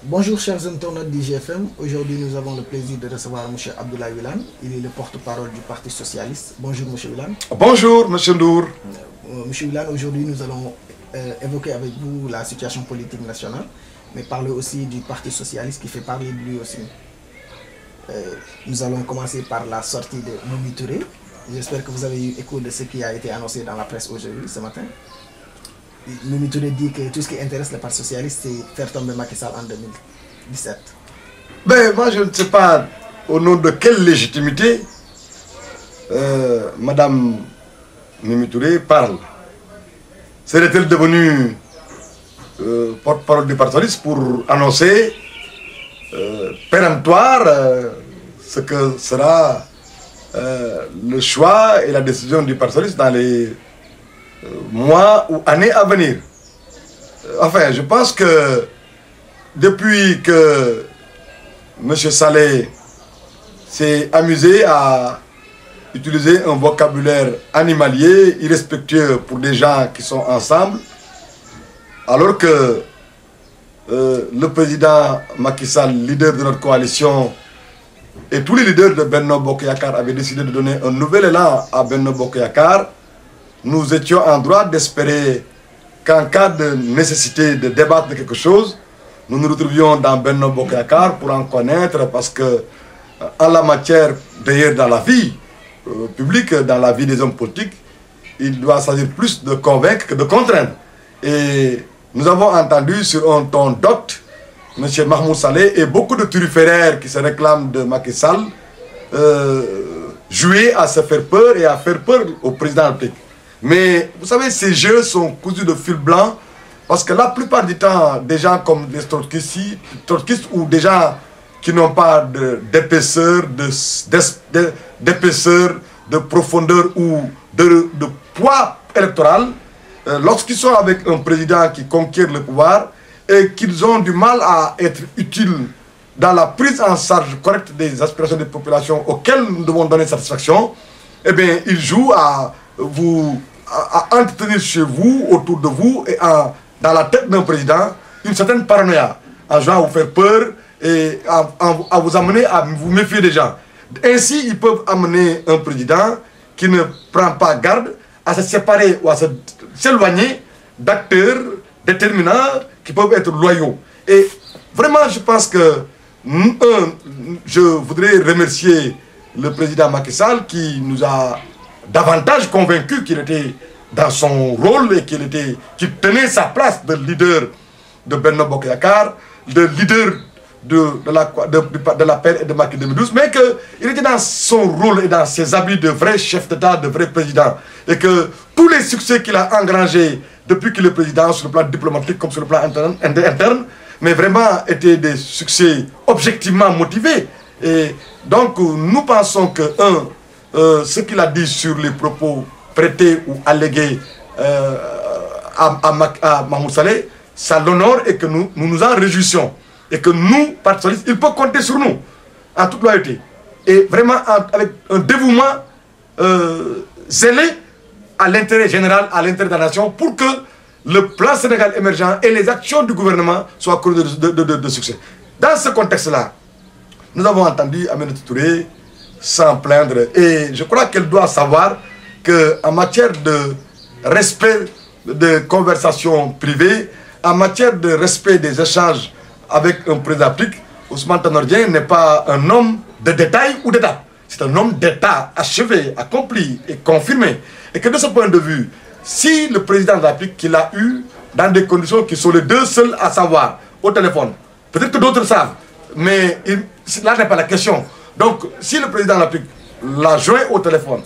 Bonjour chers internautes d'IGFM. Aujourd'hui nous avons le plaisir de recevoir M. Abdoulaye Wilane. Il est le porte-parole du Parti Socialiste. Bonjour M. Wilane. Bonjour M. Ndour. M. Wilane, aujourd'hui nous allons évoquer avec vous la situation politique nationale, mais parler aussi du Parti Socialiste qui fait parler de lui aussi. Nous allons commencer par la sortie de Mimi Touré. J'espère que vous avez eu écho de ce qui a été annoncé dans la presse aujourd'hui, ce matin. Mimi Touré dit que tout ce qui intéresse le Parti Socialiste, c'est faire tomber Macky Sall en 2017. Ben, moi, je ne sais pas au nom de quelle légitimité Madame Mimi Touré parle. Serait-elle devenue porte-parole du Parti Socialiste pour annoncer péremptoire ce que sera le choix et la décision du Parti Socialiste dans les mois ou années à venir? Enfin, je pense que depuis que M. Saleh s'est amusé à utiliser un vocabulaire animalier, irrespectueux pour des gens qui sont ensemble, alors que le président Macky Sall, leader de notre coalition, et tous les leaders de Benno Bokk Yakaar avaient décidé de donner un nouvel élan à Benno Bokk Yakaar, nous étions en droit d'espérer qu'en cas de nécessité de débattre de quelque chose, nous nous retrouvions dans Benno Bokk Yakaar pour en connaître, parce que en la matière, d'ailleurs dans la vie publique, dans la vie des hommes politiques, il doit s'agir plus de convaincre que de contraindre. Et nous avons entendu sur un ton docte M. Mahmoud Saleh et beaucoup de turiféraires qui se réclament de Macky Sall jouer à se faire peur et à faire peur au président de la République. Mais vous savez, ces jeux sont cousus de fil blanc, parce que la plupart du temps, des gens comme les trotskistes ou des gens qui n'ont pas d'épaisseur, de profondeur ou de poids électoral, lorsqu'ils sont avec un président qui conquiert le pouvoir et qu'ils ont du mal à être utiles dans la prise en charge correcte des aspirations des populations auxquelles nous devons donner satisfaction, eh bien, ils jouent à entretenir chez vous, autour de vous, et dans la tête d'un président, une certaine paranoïa, en jouant à vous faire peur et à vous amener à vous méfier des gens. Ainsi, ils peuvent amener un président qui ne prend pas garde à se séparer ou à s'éloigner d'acteurs déterminants qui peuvent être loyaux. Et vraiment, je pense que, je voudrais remercier le président Macky Sall qui nous a davantage convaincus qu'il était dans son rôle et qu'il tenait sa place de leader de Benno Bokk Yakaar, de leader de la paix et de Macky 2012, mais qu'il était dans son rôle et dans ses habits de vrai chef d'État, de vrai président, et que tous les succès qu'il a engrangés depuis qu'il est président, sur le plan diplomatique comme sur le plan interne, mais vraiment étaient des succès objectivement motivés. Et donc nous pensons que, ce qu'il a dit sur les propos prêtés ou allégués à Mahmoud Saleh, ça l'honore et que nous nous en réjouissons. Et que nous, Parti Socialiste, il peut compter sur nous, en toute loyauté. Et vraiment avec un dévouement zélé à l'intérêt général, à l'intérêt de la nation, pour que le plan Sénégal émergent et les actions du gouvernement soient couronnées de succès. Dans ce contexte-là, nous avons entendu Aminata Touré s'en plaindre. Et je crois qu'elle doit savoir qu'en matière de respect de conversations privées, en matière de respect des échanges avec un président d'Afrique, Ousmane Tanor Dieng n'est pas un homme de détail ou d'étape. C'est un homme d'État achevé, accompli et confirmé. Et que de ce point de vue, si le président de l'Afrique qu'il a eu dans des conditions qui sont les deux seuls à savoir au téléphone, peut-être que d'autres savent, mais là n'est pas la question. Donc, si le président de l'Afrique l'a joint au téléphone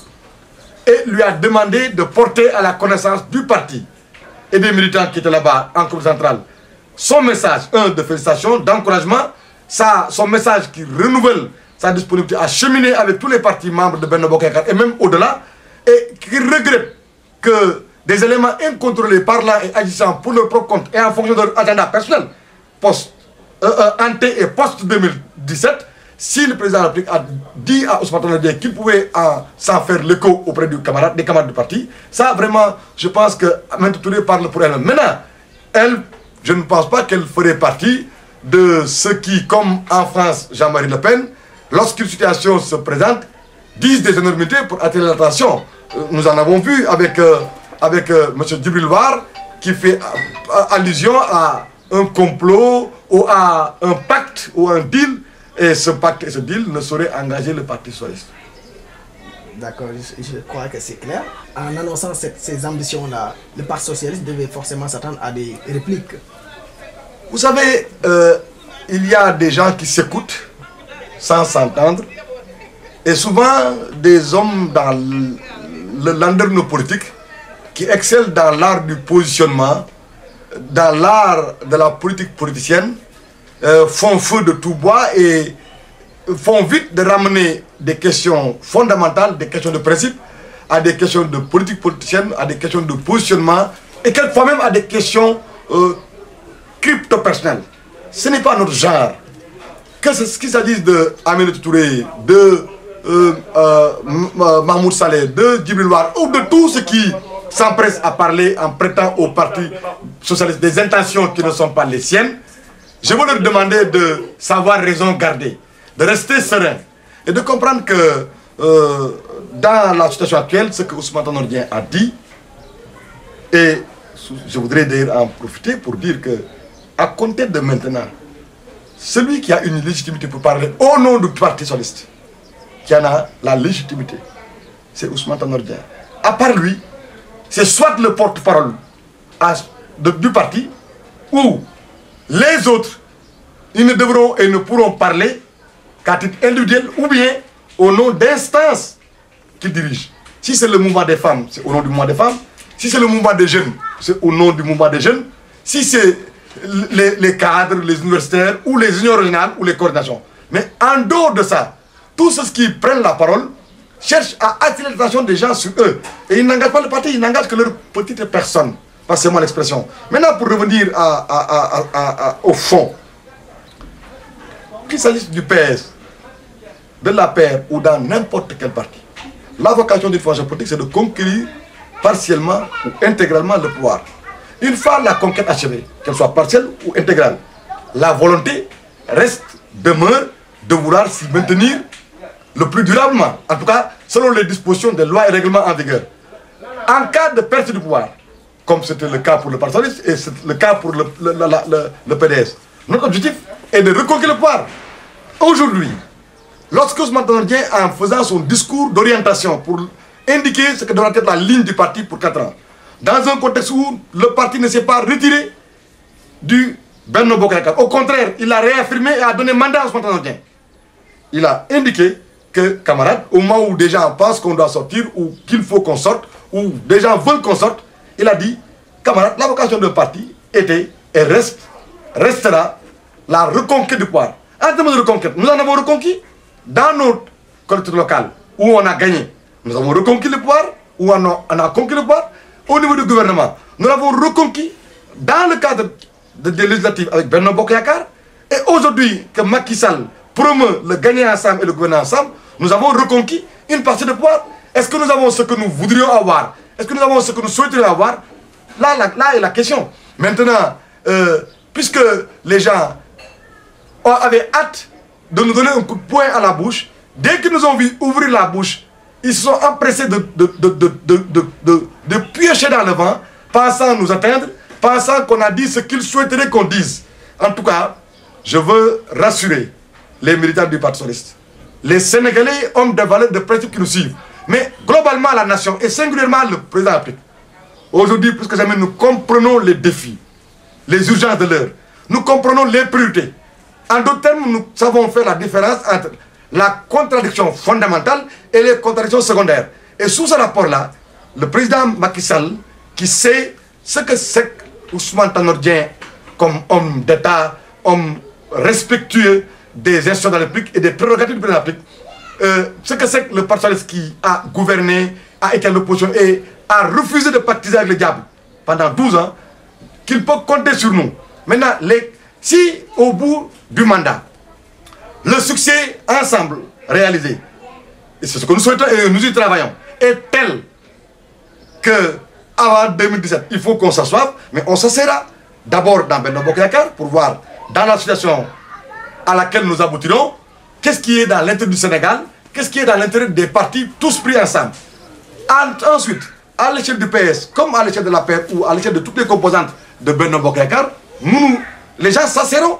et lui a demandé de porter à la connaissance du parti et des militants qui étaient là-bas en Cour centrale son message, de félicitations, d'encouragement, son message qui renouvelle sa disponibilité à cheminer avec tous les partis membres de Benno Bokk Yakaar et même au-delà, et qui regrette que des éléments incontrôlés parlant et agissant pour leur propre compte et en fonction de leur agenda personnel, ante et post-2017, si le président de la République a dit à Ousmane Tanor Dieng qu'il pouvait s'en faire l'écho auprès des camarades du parti, ça vraiment, je pense que Aminata Touré parle pour elle. Maintenant, elle, je ne pense pas qu'elle ferait partie de ceux qui, comme en France, Jean-Marie Le Pen, lorsqu'une situation se présente, disent des énormités pour attirer l'attention. Nous en avons vu avec M. Djibril War, qui fait allusion à un complot ou à un pacte ou un deal, et ce pacte et ce deal ne sauraient engager le Parti socialiste. D'accord, je crois que c'est clair. En annonçant ces ambitions-là, le Parti socialiste devait forcément s'attendre à des répliques. Vous savez, il y a des gens qui s'écoutent sans s'entendre, et souvent des hommes dans le landerneau politique qui excellent dans l'art du positionnement, dans l'art de la politique politicienne, font feu de tout bois et font vite de ramener des questions fondamentales, des questions de principe, à des questions de politique politicienne, à des questions de positionnement, et quelquefois même à des questions crypto-personnelles. Ce n'est pas notre genre. Qu'il s'agisse de Aminata Touré, de Mahmoud Saleh, de Djibril War, ou de tous ceux qui s'empressent à parler en prêtant au Parti socialiste des intentions qui ne sont pas les siennes, je veux leur demander de savoir raison garder, de rester serein et de comprendre que dans la situation actuelle, ce que Ousmane Tanor Dieng a dit, et je voudrais d'ailleurs en profiter pour dire que à compter de maintenant, celui qui a une légitimité pour parler au nom du Parti socialiste, qui en a la légitimité, c'est Ousmane Tanor Dieng. À part lui, c'est soit le porte-parole du parti, ou les autres, ils ne devront et ne pourront parler qu'à titre individuel, ou bien au nom d'instances qu'ils dirigent. Si c'est le mouvement des femmes, c'est au nom du mouvement des femmes. Si c'est le mouvement des jeunes, c'est au nom du mouvement des jeunes. Si c'est les cadres, les universitaires, ou les unions régionales, ou les coordinations. Mais en dehors de ça, tous ceux qui prennent la parole cherchent à attirer l'attention des gens sur eux. Et ils n'engagent pas le parti, ils n'engagent que leur petite personne. Passez-moi l'expression. Maintenant, pour revenir au fond, qu'il s'agisse du PS, de la paix ou dans n'importe quel parti, la vocation d'une formation politique, c'est de conquérir partiellement ou intégralement le pouvoir. Une fois la conquête achevée, qu'elle soit partielle ou intégrale, la volonté demeure de vouloir s'y maintenir le plus durablement, en tout cas selon les dispositions des lois et règlements en vigueur. En cas de perte du pouvoir, comme c'était le cas pour le Parti socialiste et c'est le cas pour le PDS, notre objectif est de reconquérir le pouvoir. Aujourd'hui, lorsque Ousmane Tanor Dieng, en faisant son discours d'orientation pour indiquer ce que devra être la ligne du parti pour 4 ans, dans un contexte où le parti ne s'est pas retiré du Benno Bokk Yakaar, au contraire, il a réaffirmé et a donné mandat à Ousmane Tanor Dieng. Il a indiqué que, camarades, au moment où des gens pensent qu'on doit sortir, ou qu'il faut qu'on sorte, ou des gens veulent qu'on sorte, il a dit, camarades, la vocation d'un parti était et restera la reconquête du pouvoir. En termes de reconquête, nous en avons reconquis dans notre collectivité locale, où on a gagné. Nous avons reconquis le pouvoir, où on a conquis le pouvoir. Au niveau du gouvernement, nous l'avons reconquis dans le cadre des législatives avec Benno Bokk Yakaar. Et aujourd'hui, que Macky Sall promeut le gagner ensemble et le gouverner ensemble, nous avons reconquis une partie de pouvoir. Est-ce que nous avons ce que nous voudrions avoir? Est-ce que nous avons ce que nous souhaiterions avoir? Là est la question. Maintenant, puisque les gens avaient hâte de nous donner un coup de poing à la bouche, dès qu'ils nous ont vu ouvrir la bouche, ils se sont empressés de piocher dans le vent, pensant nous atteindre, pensant qu'on a dit ce qu'ils souhaiteraient qu'on dise. En tout cas, je veux rassurer les militants du Parti socialiste, les Sénégalais, hommes de valeur, de principe qui nous suivent, mais globalement la nation, et singulièrement le président de la République. Aujourd'hui, plus que jamais, nous comprenons les défis, les urgences de l'heure. Nous comprenons les priorités. En d'autres termes, nous savons faire la différence entre la contradiction fondamentale et les contradictions secondaires. Et sous ce rapport-là, le président Macky Sall, qui sait ce que c'est Ousmane Tanor Dieng comme homme d'État, homme respectueux des institutions de la République et des prérogatives du président de la République, ce que c'est que le Parti socialiste qui a gouverné, a été à l'opposition et a refusé de pactiser avec le diable pendant 12 ans, qu'il peut compter sur nous. Maintenant, si au bout du mandat, le succès ensemble réalisé, et c'est ce que nous souhaitons et nous y travaillons, est tel que avant 2017, il faut qu'on s'assoive, mais on s'assera d'abord dans Benno Bokk Yakaar pour voir dans la situation à laquelle nous aboutirons, qu'est-ce qui est dans l'intérêt du Sénégal, qu'est-ce qui est dans l'intérêt des partis, tous pris ensemble. Ensuite, à l'échelle du PS, comme à l'échelle de la paix ou à l'échelle de toutes les composantes de Benno Bokk Yakaar, les gens s'asserront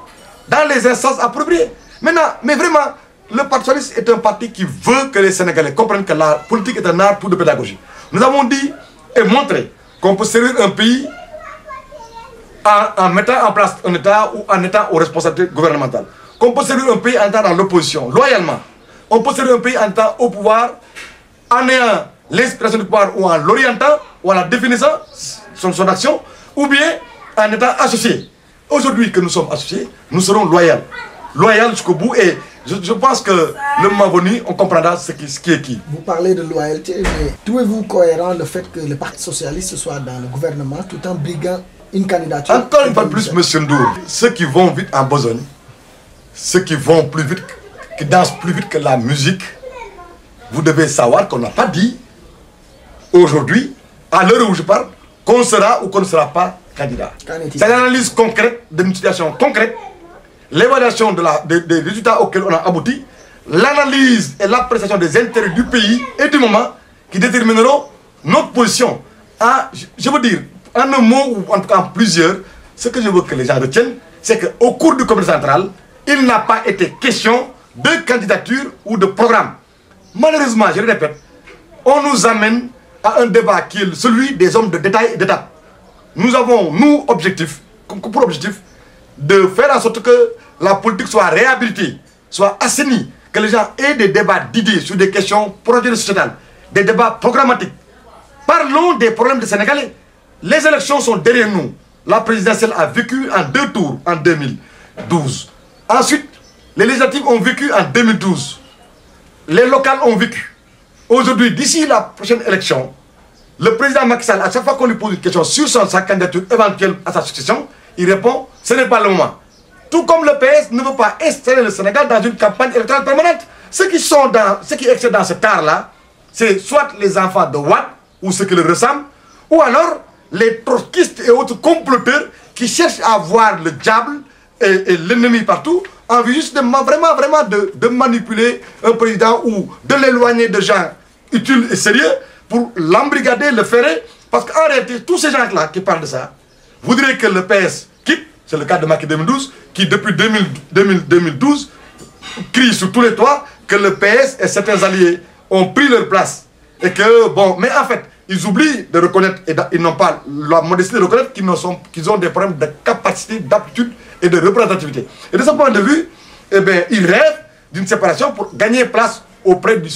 dans les instances appropriées. Maintenant, mais vraiment, le Parti socialiste est un parti qui veut que les Sénégalais comprennent que la politique est un art pour de pédagogie. Nous avons dit et montré qu'on peut servir un pays en mettant en place un État ou en étant aux responsabilités gouvernementales. Qu'on peut servir un pays en étant dans l'opposition, loyalement. On peut servir un pays en étant au pouvoir, en ayant l'inspiration du pouvoir ou en l'orientant ou en la définissant, son action, ou bien en étant associé. Aujourd'hui que nous sommes associés, nous serons loyaux. Loyaux jusqu'au bout et je pense que le moment venu, on comprendra ce qui est qui. Vous parlez de loyauté, mais trouvez-vous cohérent le fait que le Parti socialiste soit dans le gouvernement tout en briguant une candidature? Encore une fois de plus, M. Ndour, ceux qui vont vite en besogne, ceux qui vont plus vite, qui dansent plus vite que la musique, vous devez savoir qu'on n'a pas dit aujourd'hui, à l'heure où je parle, qu'on sera ou qu'on ne sera pas candidat. C'est l'analyse concrète d'une situation concrète, l'évaluation des résultats auxquels on a abouti, l'analyse et l'appréciation des intérêts du pays et du moment qui détermineront notre position. Je veux dire, en un mot ou en tout cas en plusieurs, ce que je veux que les gens retiennent, c'est qu'au cours du comité central, il n'a pas été question de candidature ou de programme. Malheureusement, je le répète, on nous amène à un débat qui est celui des hommes de détail et d'étape. Nous avons, nous, pour objectif, de faire en sorte que la politique soit réhabilitée, soit assainie, que les gens aient des débats d'idées sur des questions projets sociétales, des débats programmatiques. Parlons des problèmes des Sénégalais. Les élections sont derrière nous. La présidentielle a vécu en 2 tours en 2012. Ensuite, les législatives ont vécu en 2012. Les locales ont vécu. Aujourd'hui, d'ici la prochaine élection, le président Macky Sall, à chaque fois qu'on lui pose une question sur sa candidature éventuelle à sa succession, il répond « ce n'est pas le moment ». Tout comme le PS ne veut pas installer le Sénégal dans une campagne électorale permanente. Ceux qui excellent dans ce art-là, c'est soit les enfants de Watt, ou ceux qui le ressemblent, ou alors les trotskistes et autres comploteurs qui cherchent à voir le diable et l'ennemi partout, en vue juste de manipuler un président ou de l'éloigner de gens utiles et sérieux pour l'embrigader, le ferrer. Parce qu'en réalité, tous ces gens-là qui parlent de ça voudraient que le PS quitte, c'est le cas de Macky 2012, qui depuis 2012 crie sur tous les toits que le PS et certains alliés ont pris leur place. Et que, bon, mais en fait, ils oublient de reconnaître, et ils n'ont pas la modestie de reconnaître qu'ils ont des problèmes de capacité, d'aptitude et de représentativité. Et de ce point de vue, eh bien, ils rêvent d'une séparation pour gagner place auprès de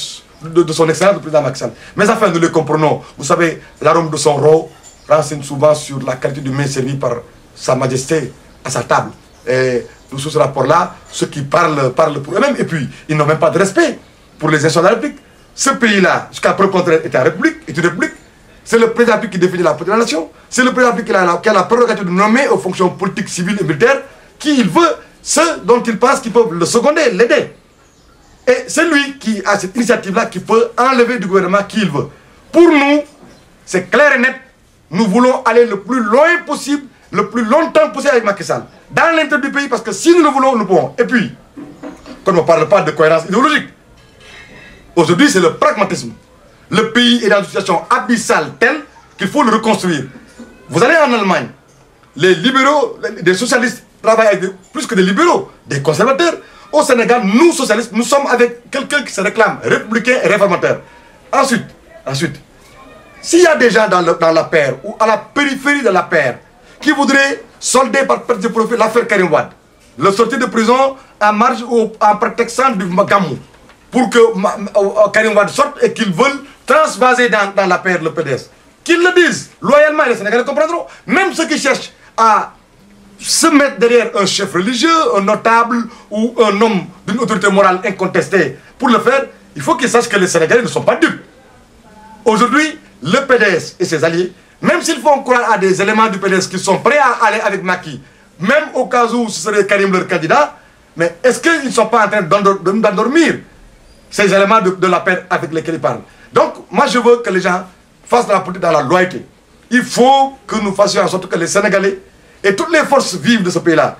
son excellence, le président Macky Sall. Mais enfin, nous les comprenons. Vous savez, l'arôme de son roi renseigne souvent sur la qualité du mets servi par Sa Majesté à sa table. Et sous ce rapport-là, ceux qui parlent pour eux-mêmes. Et puis, ils n'ont même pas de respect pour les institutions de la République. Ce pays-là, jusqu'à preuve contraire, est une république. C'est le président qui définit la politique de la nation. C'est le président qui a la prérogative de nommer aux fonctions politiques, civiles et militaires qui il veut, ceux dont il pense qu'ils peuvent le seconder, l'aider. Et c'est lui qui a cette initiative-là qui peut enlever du gouvernement qui il veut. Pour nous, c'est clair et net, nous voulons aller le plus loin possible, le plus longtemps possible avec Macky Sall. Dans l'intérêt du pays, parce que si nous le voulons, nous pouvons. Et puis, comme on ne parle pas de cohérence idéologique, aujourd'hui c'est le pragmatisme. Le pays est dans une situation abyssale telle qu'il faut le reconstruire. Vous allez en Allemagne, les libéraux, les socialistes travaillent avec plus que des libéraux, des conservateurs. Au Sénégal, nous socialistes, nous sommes avec quelqu'un qui se réclame républicain et réformateur. Ensuite, s'il y a des gens dans la paire ou à la périphérie de la paire qui voudraient solder par perte de profit l'affaire Karim Wade, le sortir de prison en marge ou en prétextant du Gamou, pour que Karim Wade sorte et qu'ils veulent transvaser dans la paire le PDS, qu'ils le disent loyalement, les Sénégalais comprendront. Même ceux qui cherchent à se mettre derrière un chef religieux, un notable ou un homme d'une autorité morale incontestée pour le faire, il faut qu'ils sachent que les Sénégalais ne sont pas dupes. Aujourd'hui, le PDS et ses alliés, même s'ils font croire à des éléments du PDS qui sont prêts à aller avec Macky, même au cas où ce serait Karim leur candidat, mais est-ce qu'ils ne sont pas en train d'endormir ces éléments de la paix avec lesquels ils parlent? Donc, moi je veux que les gens fassent de la politique dans la loyauté. Il faut que nous fassions en sorte que les Sénégalais et toutes les forces vives de ce pays-là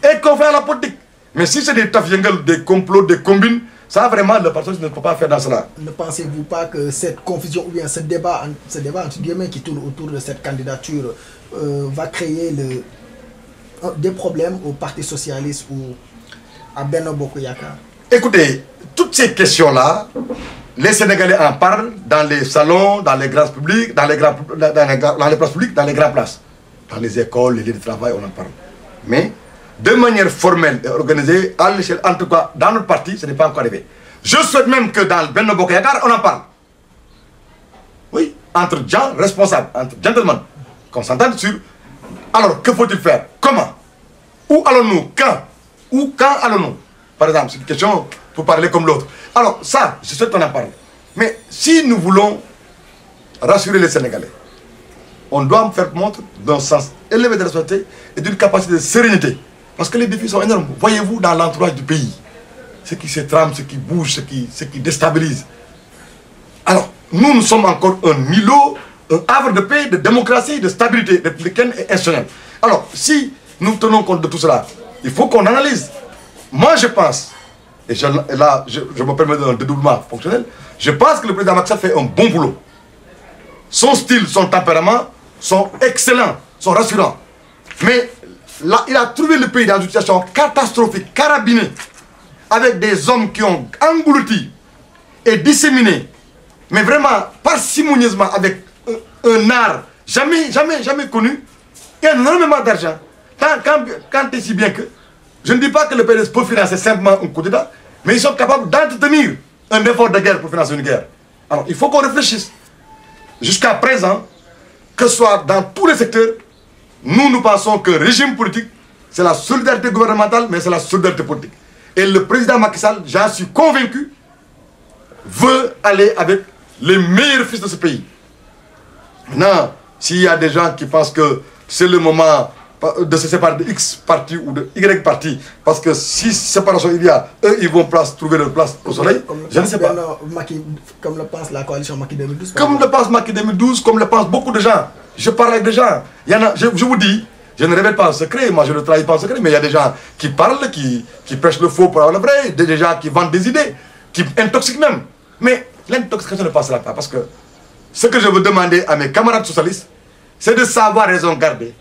et qu'on fait à la politique. Mais si c'est des taf-yengel, des complots, des combines, ça vraiment, le parti ne peut pas faire dans cela. Ne pensez-vous pas que cette confusion ou bien ce débat entre guillemets qui tourne autour de cette candidature va créer des problèmes au Parti Socialiste ou à Benno Bokk Yakaar? Écoutez, toutes ces questions-là, les Sénégalais en parlent dans les salons, dans les grands publics, dans les places publiques, dans les grandes places. Dans les écoles, les lieux de travail, on en parle. Mais de manière formelle et organisée, à l'échelle, en tout cas dans notre parti, ce n'est pas encore arrivé. Je souhaite même que dans Benno Bokk Yakaar, on en parle. Oui, entre gens responsables, entre gentlemen, qu'on s'entende sur. Alors, que faut-il faire? Comment? Où allons-nous? Quand? Ou quand allons-nous? Par exemple, c'est une question pour parler comme l'autre. Alors, ça, je souhaite qu'on en parle. Mais si nous voulons rassurer les Sénégalais, on doit faire montre d'un sens élevé de responsabilité et d'une capacité de sérénité. Parce que les défis sont énormes. Voyez-vous dans l'entourage du pays, ce qui se trame, ce qui bouge, ce qui déstabilise. Alors, nous sommes encore un îlot, un havre de paix, de démocratie, de stabilité républicaine et institutionnelle. Alors, si nous tenons compte de tout cela, il faut qu'on analyse. Moi, je pense, et là, je me permets d'un dédoublement fonctionnel, je pense que le président Macky Sall fait un bon boulot. Son style, son tempérament sont excellents, sont rassurants. Mais là, il a trouvé le pays dans une situation catastrophique, carabinée, avec des hommes qui ont englouti et disséminé, mais vraiment parcimonieusement, avec un art jamais connu, et énormément d'argent. Quand c'est si bien que, je ne dis pas que le PDS peut financer simplement un coup d'État, mais ils sont capables d'entretenir un effort de guerre pour financer une guerre. Alors, il faut qu'on réfléchisse. Jusqu'à présent, que ce soit dans tous les secteurs, nous pensons que le régime politique, c'est la solidarité gouvernementale, mais c'est la solidarité politique. Et le président Macky Sall, j'en suis convaincu, veut aller avec les meilleurs fils de ce pays. Maintenant, s'il y a des gens qui pensent que c'est le moment de se séparer de X parti ou de Y parti, parce que si séparation il y a, eux ils vont trouver leur place au soleil, je ne sais pas. Comme le pense la coalition Macky 2012. Comme le pense Macky 2012, comme le pensent beaucoup de gens. Je parle avec des gens. Il y en a, je vous dis, je ne révèle pas un secret, moi je ne trahis pas un secret, mais il y a des gens qui parlent, qui prêchent le faux pour avoir le vrai, des gens qui vendent des idées, qui intoxiquent même. Mais l'intoxication ne passera pas, parce que ce que je veux demander à mes camarades socialistes, c'est de savoir raison garder.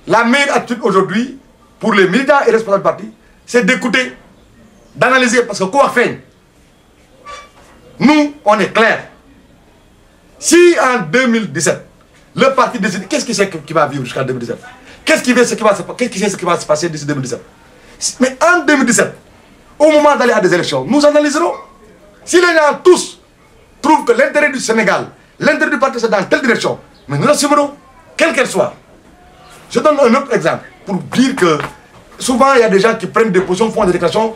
La meilleure attitude aujourd'hui, pour les militants et responsables du parti, c'est d'écouter, d'analyser, parce que quoi faire? Nous, on est clair. Si en 2017, le parti décide, qu'est-ce qui sait qui va vivre jusqu'en 2017? Qu'est-ce qui sait ce qui va se passer d'ici 2017? Mais en 2017, au moment d'aller à des élections, nous analyserons. Si les gens tous trouvent que l'intérêt du Sénégal, l'intérêt du parti, c'est dans telle direction, mais nous l'assumerons, quelle qu'elle soit. Je donne un autre exemple pour dire que souvent il y a des gens qui prennent des positions, font des déclarations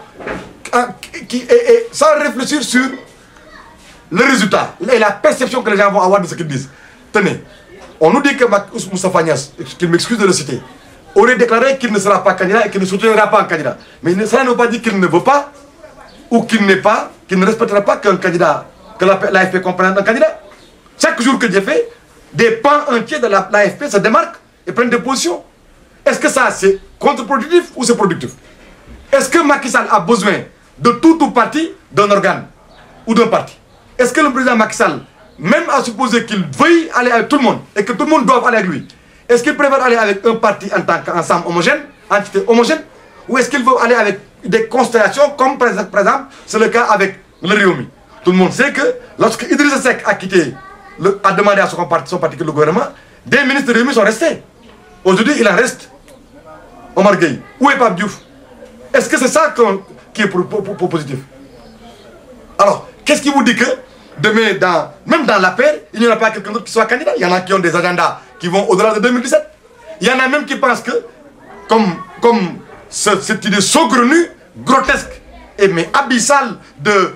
sans réfléchir sur le résultat et la perception que les gens vont avoir de ce qu'ils disent. Tenez, on nous dit que Moustapha Niasse, qu'il m'excuse de le citer, aurait déclaré qu'il ne sera pas candidat et qu'il ne soutiendra pas un candidat. Mais cela ne veut pas dire qu'il ne veut pas ou qu'il n'est pas, qu'il ne respectera pas qu'un candidat, que l'AFP comprenne un candidat. Chaque jour que j'ai fait, des pans entiers de l'AFP se démarquent et prennent des positions. Est-ce que ça c'est contre-productif ou c'est productif? Est-ce que Macky Sall a besoin de tout parti d'un organe ou d'un parti? Est-ce que le président Macky Sall, même à supposer qu'il veuille aller avec tout le monde et que tout le monde doit aller avec lui, est-ce qu'il préfère aller avec un parti en tant qu'ensemble homogène, entité homogène, ou est-ce qu'il veut aller avec des constellations comme par exemple c'est le cas avec le Rewmi? Tout le monde sait que lorsque Idrissa Seck a quitté, a demandé à son parti que le gouvernement, des ministres de Rewmi sont restés. Aujourd'hui, il en reste Omar Gueye. Où est Pape Diouf? Est-ce que c'est ça qui est pour positif? Alors, qu'est-ce qui vous dit que demain, même dans la paix, il n'y aura pas quelqu'un d'autre qui soit candidat? Il y en a qui ont des agendas qui vont au-delà de 2017. Il y en a même qui pensent que, comme cette idée saugrenue, grotesque, mais abyssale de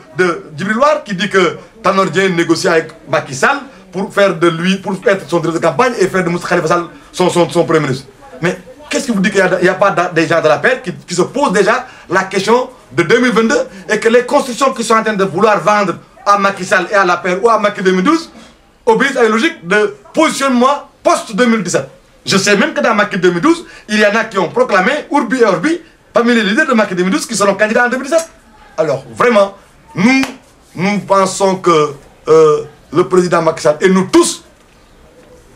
Djibril War, qui dit que Tanor Dieng négocie avec Macky Sall pour faire de lui, pour être son directeur de campagne et faire de Moustapha Khalifa Sall son premier ministre. Mais qu'est-ce qui vous dit qu'il n'y a pas des gens de la paix qui se posent déjà la question de 2022 et que les constructions qui sont en train de vouloir vendre à Macky Sall et à la paix ou à Macky 2012 obéissent à une logique de positionnement post-2017. Je sais même que dans Macky 2012, il y en a qui ont proclamé Urbi et Orbi parmi les leaders de Macky 2012 qui seront candidats en 2017. Alors, vraiment, nous pensons que le président Macky Sall et nous tous,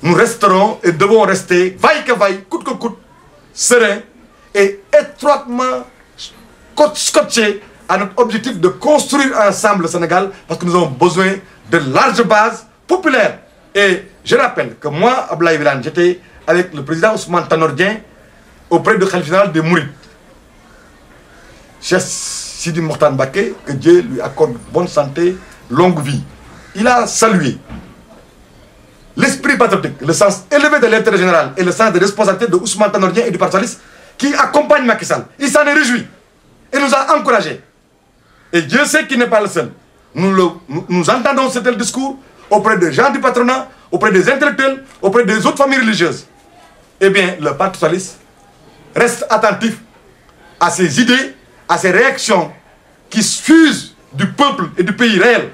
nous resterons et devons rester, vaille que vaille, coûte que coûte, sereins et étroitement scotchés à notre objectif de construire ensemble le Sénégal parce que nous avons besoin de larges bases populaires. Et je rappelle que moi, Abdoulaye Wilane, j'étais avec le président Ousmane Tanor Dieng auprès du khalife général des Mourides. Cheikh Sidi Mokhtar Mbacké, que Dieu lui accorde bonne santé, longue vie. Il a salué l'esprit patriotique, le sens élevé de l'intérêt général et le sens de responsabilité de Ousmane Tanor Dieng et du Parti socialiste qui accompagne Macky Sall. Il s'en est réjoui et nous a encouragés. Et Dieu sait qu'il n'est pas le seul. Nous entendons ce tel discours auprès des gens du patronat, auprès des intellectuels, auprès des autres familles religieuses. Eh bien, le Parti socialiste reste attentif à ces idées, à ces réactions qui fusent du peuple et du pays réel.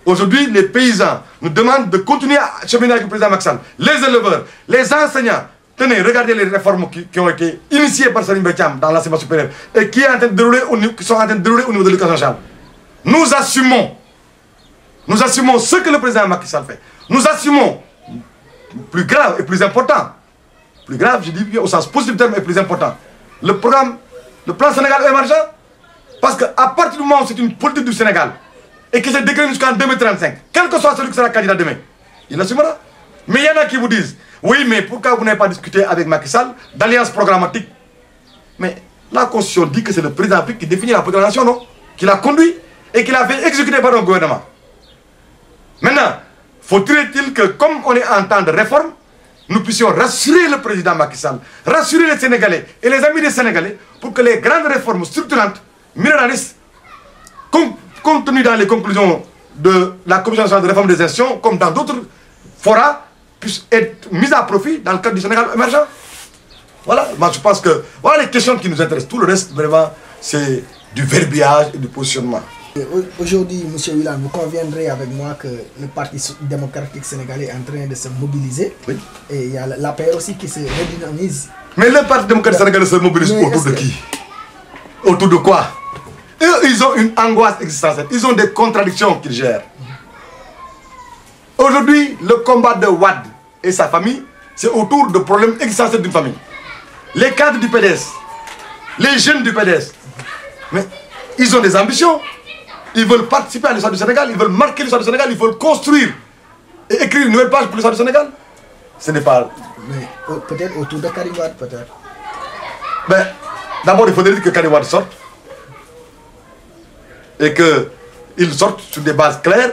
Aujourd'hui, les paysans nous demandent de continuer à cheminer avec le président Macky Sall. Les éleveurs, les enseignants. Tenez, regardez les réformes qui ont été initiées par Salim Betiam dans l'enseignement supérieur et qui sont en train de dérouler au niveau de l'éducation nationale. Nous assumons ce que le président Macky Sall fait. Nous assumons, plus grave et plus important, plus grave, je dis au sens positif du terme, et plus important, le plan Sénégal émergent, parce qu'à partir du moment où c'est une politique du Sénégal, et qui se décline jusqu'en 2035, quel que soit celui qui sera candidat demain, il assumera. Mais il y en a qui vous disent, oui, mais pourquoi vous n'avez pas discuté avec Macky Sall d'alliance programmatique? Mais la Constitution dit que c'est le président de la République qui définit la politique de la nation, non? Qui l'a conduit et qui l'a fait exécuter par un gouvernement. Maintenant, faut-il que, comme on est en temps de réforme, nous puissions rassurer le président Macky Sall, rassurer les Sénégalais et les amis des Sénégalais pour que les grandes réformes structurantes, minéralistes, contenues dans les conclusions de la Commission nationale de réforme des institutions, comme dans d'autres forats, puissent être mises à profit dans le cadre du Sénégal émergent. Voilà, moi je pense que voilà les questions qui nous intéressent. Tout le reste, vraiment, c'est du verbiage et du positionnement. Aujourd'hui, M. Wilane, vous conviendrez avec moi que le Parti démocratique sénégalais est en train de se mobiliser. Oui. Et il y a l'APR aussi qui se redynamise. Mais le Parti démocratique sénégalais se mobilise autour de qui? Autour de quoi? Ils ont une angoisse existentielle. Ils ont des contradictions qu'ils gèrent. Aujourd'hui, le combat de Wade et sa famille, c'est autour de problèmes existentiels d'une famille. Les cadres du PDS, les jeunes du PDS, mais ils ont des ambitions. Ils veulent participer à l'histoire du Sénégal, ils veulent marquer l'histoire du Sénégal, ils veulent construire et écrire une nouvelle page pour l'histoire du Sénégal. Ce n'est pas... Mais peut-être autour de Karim Wade, peut-être. Ben, d'abord, il faudrait dire que Karim Wade sorte. Et qu'il sorte sur des bases claires,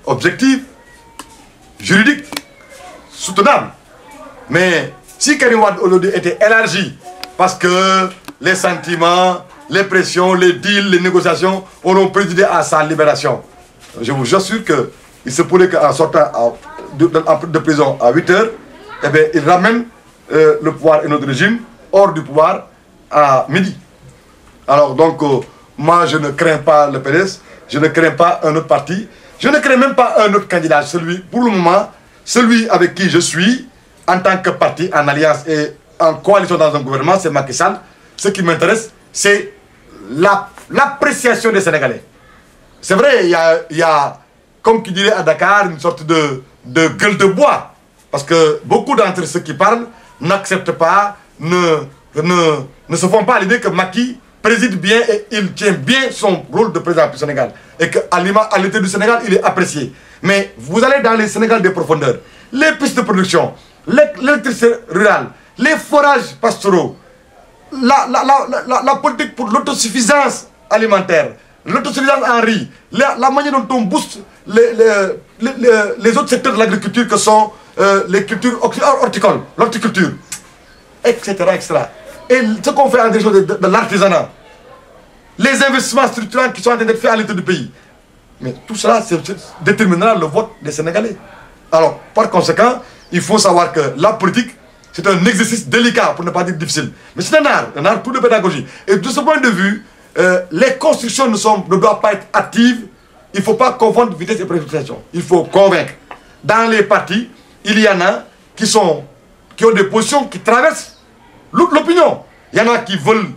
objectives, juridiques, soutenables. Mais si Karim Wade aujourd'hui était élargi, parce que les sentiments, les pressions, les deals, les négociations auront présidé à sa libération, je vous assure qu'il se pourrait qu'en sortant de prison à 8 h, eh bien, il ramène le pouvoir et notre régime hors du pouvoir à midi. Alors donc, moi je ne crains pas le PDS, je ne crains pas un autre parti, je ne crains même pas un autre candidat. Pour le moment, celui avec qui je suis, en tant que parti, en alliance et en coalition dans un gouvernement, c'est Macky Sall. Ce qui m'intéresse, c'est l'appréciation des Sénégalais. C'est vrai, il y a, comme qui dirait à Dakar, une sorte de gueule de bois. Parce que beaucoup d'entre ceux qui parlent n'acceptent pas, ne se font pas à l'idée que Macky préside bien et il tient bien son rôle de président du Sénégal. Et qu'à l'intérieur du Sénégal, il est apprécié. Mais vous allez dans les Sénégal des profondeurs, les pistes de production, l'électricité rurale, les forages pastoraux, la politique pour l'autosuffisance alimentaire, l'autosuffisance en riz, la manière dont on booste les autres secteurs de l'agriculture que sont les cultures horticoles, l'horticulture, etc., etc. Et ce qu'on fait en direction de l'artisanat, les investissements structurants qui sont en train d'être faits à l'intérieur du pays. Mais tout cela déterminera le vote des Sénégalais. Alors, par conséquent, il faut savoir que la politique, c'est un exercice délicat, pour ne pas dire difficile. Mais c'est un art tout de pédagogie. Et de ce point de vue, les constructions ne doivent pas être actives. Il ne faut pas confondre vitesse et précipitation. Il faut convaincre. Dans les partis, il y en a qui ont des positions qui traversent l'opinion. Il y en a qui veulent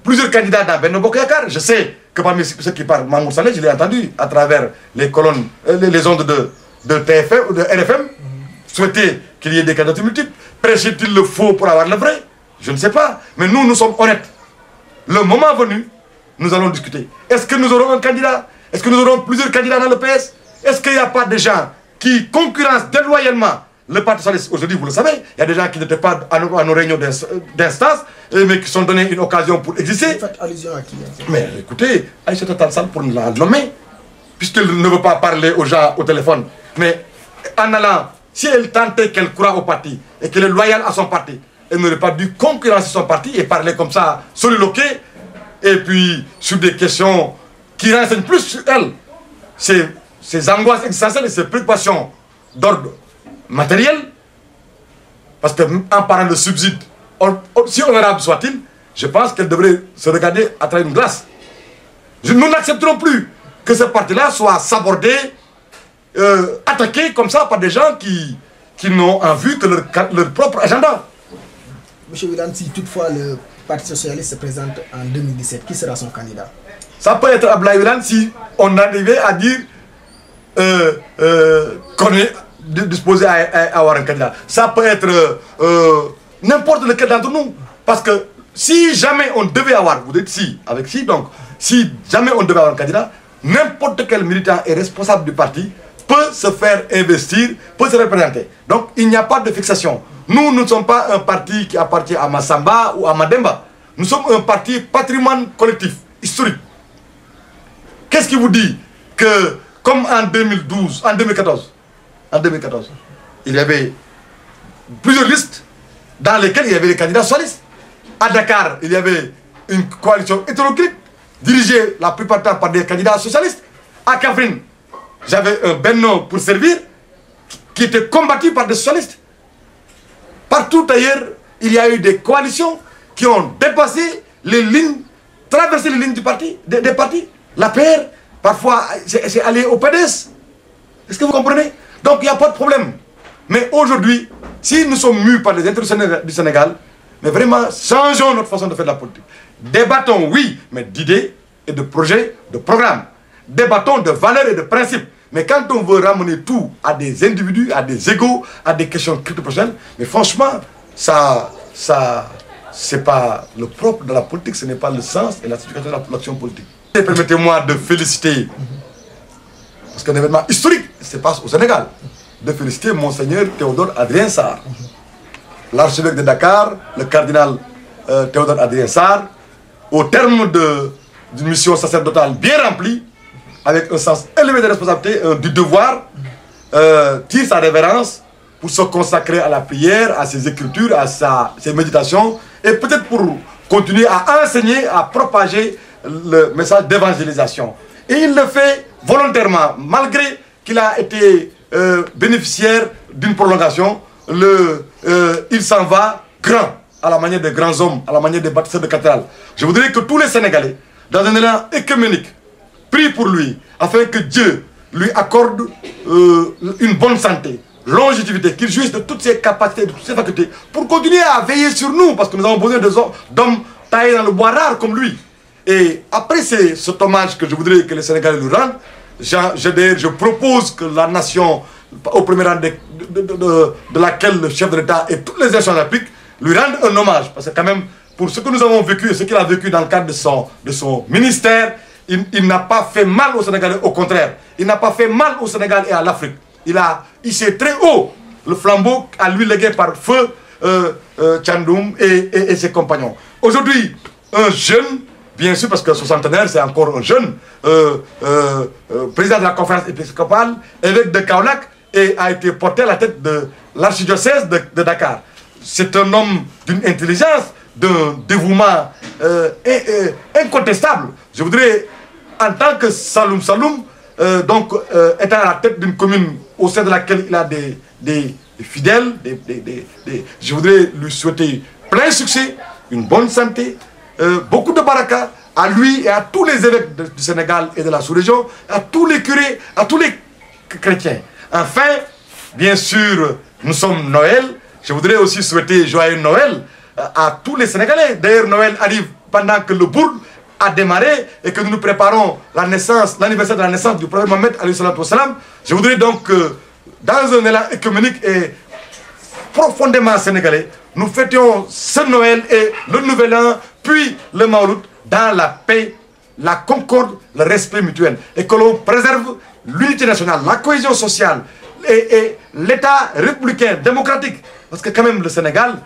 plusieurs candidats dans Benno Bokk Yakaar. Je sais que parmi ceux qui parlent, Mamour Saleh, je l'ai entendu à travers les colonnes, les ondes de TFM ou de RFM, souhaiter qu'il y ait des candidatures multiples. Prêche-t-il le faux pour avoir le vrai? Je ne sais pas. Mais nous, nous sommes honnêtes. Le moment venu, nous allons discuter. Est-ce que nous aurons un candidat? Est-ce que nous aurons plusieurs candidats dans le PS? Est-ce qu'il n'y a pas des gens qui concurrencent déloyalement le Parti socialiste? Aujourd'hui, vous le savez, il y a des gens qui n'étaient pas à nos réunions d'instance, mais qui sont donnés une occasion pour exister. Vous faites allusion à qui? Mais écoutez, Aïssata Tall Sall pour la nommer, puisqu'elle ne veut pas parler aux gens au téléphone. Mais en allant, si elle tentait qu'elle croit au parti et qu'elle est loyale à son parti, elle n'aurait pas dû concurrencer son parti et parler comme ça, soliloquer, et puis sur des questions qui renseignent plus sur elle, ses angoisses existentielles et ses préoccupations d'ordre matériel. Parce qu'en parlant de subside, si honorable soit-il, je pense qu'elle devrait se regarder à travers une glace. Nous n'accepterons plus que ce parti-là soit sabordé, attaqué comme ça par des gens qui n'ont en vue que leur propre agenda. Monsieur Wilane, si toutefois le Parti socialiste se présente en 2017, qui sera son candidat? Ça peut être Abdoulaye Wilane si on arrivait à dire qu'on est disposé à avoir un candidat. Ça peut être n'importe lequel d'entre nous. Parce que si jamais on devait avoir, vous dites si, avec si, donc, si jamais on devait avoir un candidat, n'importe quel militant et responsable du parti peut se faire investir, peut se représenter. Donc il n'y a pas de fixation. Nous ne sommes pas un parti qui appartient à Massamba ou à Mademba. Nous sommes un parti patrimoine collectif, historique. Qu'est-ce qui vous dit que, comme en 2014, il y avait plusieurs listes dans lesquelles il y avait les candidats socialistes. À Dakar, il y avait une coalition hétéroclite, dirigée la plupart du temps par des candidats socialistes. À Kaffrine, j'avais un Benno pour servir, qui était combattu par des socialistes. Partout ailleurs, il y a eu des coalitions qui ont dépassé les lignes, traversé les lignes du parti, des partis. La PR, parfois, c'est allé au PDS. Est-ce que vous comprenez? Donc, il n'y a pas de problème. Mais aujourd'hui, si nous sommes mus par les intérêts du Sénégal, mais vraiment, changeons notre façon de faire de la politique. Débattons, oui, mais d'idées et de projets, de programmes. Débattons de valeurs et de principes. Mais quand on veut ramener tout à des individus, à des égos, à des questions crypto-personnelles, mais franchement, c'est pas le propre de la politique, ce n'est pas le sens et la signification de l'action politique. Et permettez-moi de féliciter, parce qu'un événement historique se passe au Sénégal, de féliciter Monseigneur Théodore Adrien Sarr, l'archevêque de Dakar, le cardinal Théodore Adrien Sarr, au terme d'une mission sacerdotale bien remplie, avec un sens élevé de responsabilité, du devoir, tire sa révérence pour se consacrer à la prière, à ses écritures, à ses méditations, et peut-être pour continuer à enseigner, à propager le message d'évangélisation. Et il le fait volontairement, malgré qu'il a été bénéficiaire d'une prolongation. Il s'en va grand, à la manière des grands hommes, à la manière des bâtisseurs de cathédrales. Je voudrais que tous les Sénégalais, dans un élan écuménique, prient pour lui, afin que Dieu lui accorde une bonne santé, longévité, qu'il jouisse de toutes ses capacités, de toutes ses facultés, pour continuer à veiller sur nous, parce que nous avons besoin d'hommes taillés dans le bois rare comme lui. Et après cet hommage que je voudrais que les Sénégalais lui rendent, je propose que la nation, au premier rang de laquelle le chef de l'État et toutes les nations d'Afrique, lui rendent un hommage. Parce que quand même, pour ce que nous avons vécu et ce qu'il a vécu dans le cadre de son ministère, il n'a pas fait mal aux Sénégalais, au contraire. Il n'a pas fait mal au Sénégal et à l'Afrique. Il a hissé très haut le flambeau à lui légué par feu Tchandoum et ses compagnons. Aujourd'hui, un jeune, bien sûr, parce que son centenaire, c'est encore un jeune, président de la conférence épiscopale, évêque de Kaolack, et a été porté à la tête de l'archidiocèse de Dakar. C'est un homme d'une intelligence, d'un dévouement incontestable. Je voudrais, en tant que Saloum Saloum, étant à la tête d'une commune au sein de laquelle il a des fidèles, je voudrais lui souhaiter plein succès, une bonne santé, beaucoup de baraka à lui et à tous les évêques du Sénégal et de la sous-région, à tous les curés, à tous les chrétiens. Enfin, bien sûr, nous sommes Noël. Je voudrais aussi souhaiter joyeux Noël à tous les Sénégalais. D'ailleurs, Noël arrive pendant que le bourg a démarré et que nous nous préparons l'anniversaire de la naissance du prophète Mohammed, je voudrais donc que dans un élan écuménique et profondément sénégalais, nous fêtions ce Noël et le Nouvel An, puis le Mawlud, dans la paix, la concorde, le respect mutuel. Et que l'on préserve l'unité nationale, la cohésion sociale et l'État républicain, démocratique. Parce que quand même le Sénégal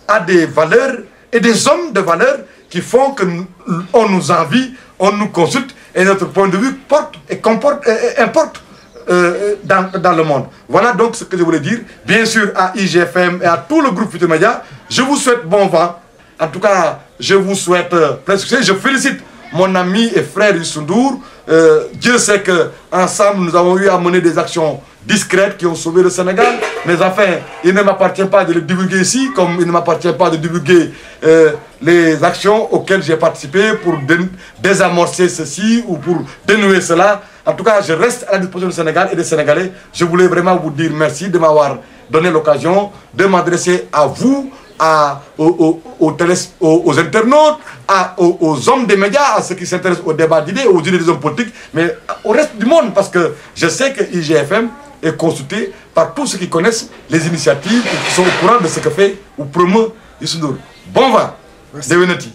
a des valeurs et des hommes de valeur qui font qu'on nous envie, on nous consulte et notre point de vue porte et importe dans le monde. Voilà donc ce que je voulais dire. Bien sûr à IGFM et à tout le groupe Futurs Médias, je vous souhaite bon vent. En tout cas, je vous souhaite plein succès. Je félicite mon ami et frère Youssou Ndour. Dieu sait qu'ensemble, nous avons eu à mener des actions discrètes qui ont sauvé le Sénégal. Mais enfin, il ne m'appartient pas de les divulguer ici, comme il ne m'appartient pas de divulguer les actions auxquelles j'ai participé pour désamorcer ceci ou pour dénouer cela. En tout cas, je reste à la disposition du Sénégal et des Sénégalais. Je voulais vraiment vous dire merci de m'avoir donné l'occasion de m'adresser à vous, aux internautes, aux hommes des médias, à ceux qui s'intéressent au débat d'idées, aux idées des hommes politiques, mais au reste du monde, parce que je sais que IGFM est consulté par tous ceux qui connaissent les initiatives et qui sont au courant de ce que fait ou promeut Youssou Ndour. Bon vent, Dewenati.